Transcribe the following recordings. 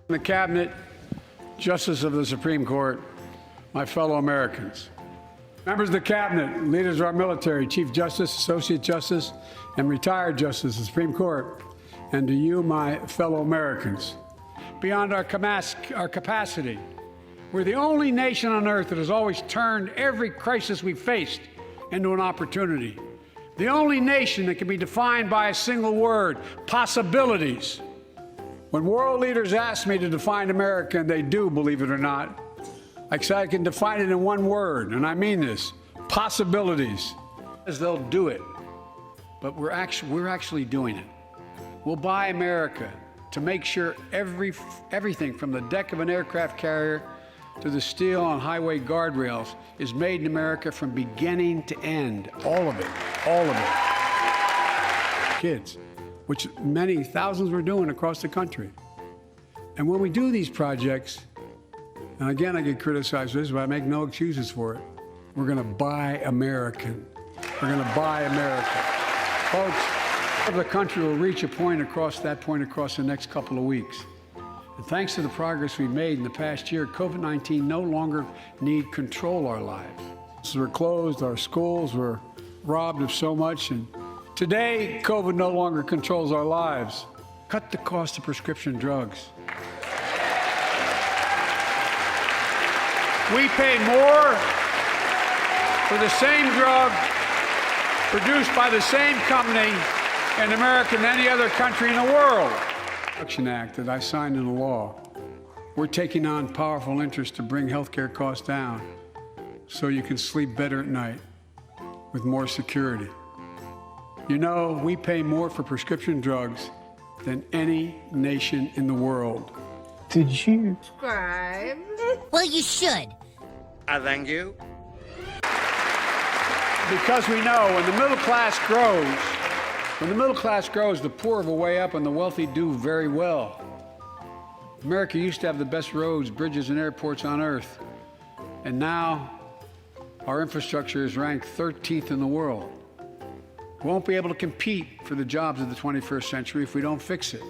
The Cabinet, Justice of the Supreme Court, my fellow Americans. Members of the Cabinet, leaders of our military, Chief Justice, Associate Justice, and retired Justice of the Supreme Court, and to you, my fellow Americans. Beyond our capacity, we're the only nation on earth that has always turned every crisis we faced into an opportunity. The only nation that can be defined by a single word, possibilities. When world leaders ask me to define America, and they do, believe it or not, I say I can define it in one word, and I mean this, possibilities. As they'll do it, but we're actually doing it. We'll buy America to make sure everything from the deck of an aircraft carrier to the steel on highway guardrails is made in America from beginning to end. All of it, all of it. Kids, which many thousands were doing across the country. And when we do these projects, and again, I get criticized for this, but I make no excuses for it. We're going to buy American. We're going to buy America. Folks, the country will reach a point across the next couple of weeks. And thanks to the progress we've made in the past year, COVID-19 no longer need control our lives. So we're closed, our schools were robbed of so much, and today, COVID no longer controls our lives. Cut the cost of prescription drugs. We pay more for the same drug produced by the same company in America than any other country in the world. The Act that I signed into law. We're taking on powerful interests to bring healthcare costs down so you can sleep better at night with more security. You know, we pay more for prescription drugs than any nation in the world. Did you? Subscribe. Well, you should. I thank you. Because we know when the middle class grows, the poor have a way up and the wealthy do very well. America used to have the best roads, bridges, and airports on earth. And now our infrastructure is ranked 13th in the world. We won't be able to compete for the jobs of the 21st century if we don't fix it.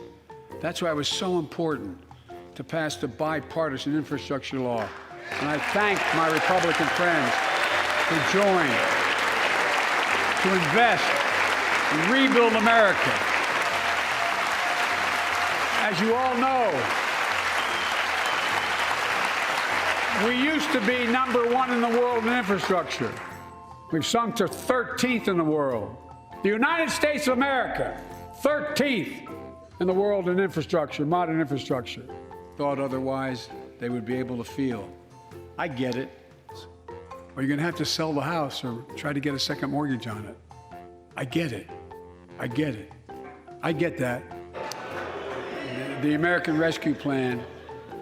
That's why it was so important to pass the bipartisan infrastructure law. And I thank my Republican friends who joined to invest and rebuild America. As you all know, we used to be #1 in the world in infrastructure. We've sunk to 13th in the world. The United States of America, 13th in the world in infrastructure, modern infrastructure. Thought otherwise, they would be able to feel. I get it. Or you're going to have to sell the house or try to get a second mortgage on it. I get it. I get it. I get that. The American Rescue Plan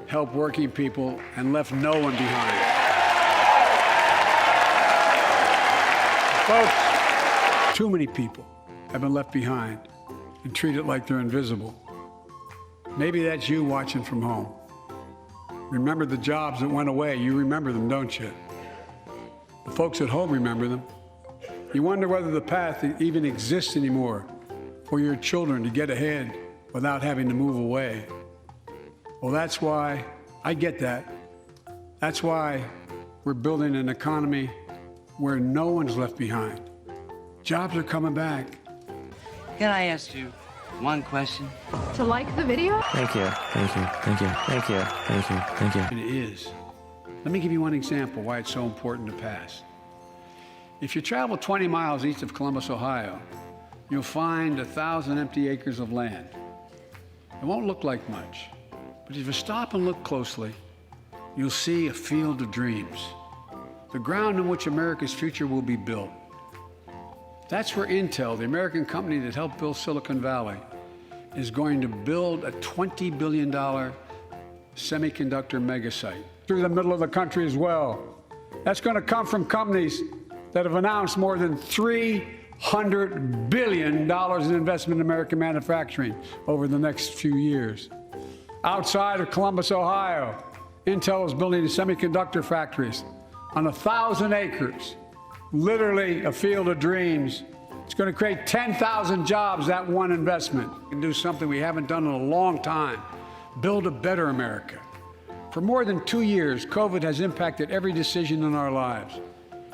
helped working people and left no one behind. Folks, too many people have been left behind and treated like they're invisible. Maybe that's you watching from home. Remember the jobs that went away. You remember them, don't you? The folks at home remember them. You wonder whether the path even exists anymore for your children to get ahead without having to move away. Well, that's why I get that. That's why we're building an economy where no one's left behind. Jobs are coming back. Can I ask you one question? To like the video? Thank you. Thank you. Thank you. Thank you. Thank you. Thank you. And it is. Let me give you one example why it's so important to pass. If you travel 20 miles east of Columbus, Ohio, you'll find 1,000 empty acres of land. It won't look like much, but if you stop and look closely, you'll see a field of dreams, the ground on which America's future will be built. That's where Intel, the American company that helped build Silicon Valley, is going to build a $20 billion semiconductor megasite through the middle of the country as well. That's going to come from companies that have announced more than $300 billion in investment in American manufacturing over the next few years. Outside of Columbus, Ohio, Intel is building semiconductor factories on 1,000 acres, literally a field of dreams. It's going to create 10,000 jobs, that one investment. We can do something we haven't done in a long time, build a better America. For more than 2 years, COVID has impacted every decision in our lives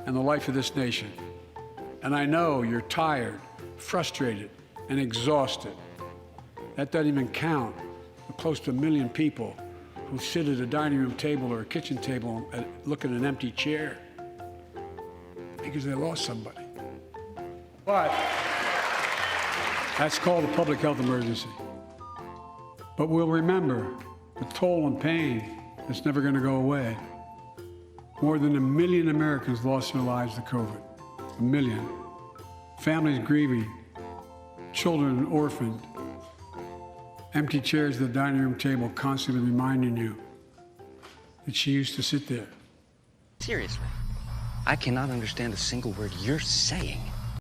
and the life of this nation. And I know you're tired, frustrated, and exhausted. That doesn't even count the close to 1 million people who sit at a dining room table or a kitchen table and look at an empty chair because they lost somebody. But that's called a public health emergency. But we'll remember the toll and pain that's never going to go away. More than 1 million Americans lost their lives to COVID. 1 million. Families grieving, children orphaned, empty chairs at the dining room table constantly reminding you that she used to sit there. Seriously, I cannot understand a single word you're saying.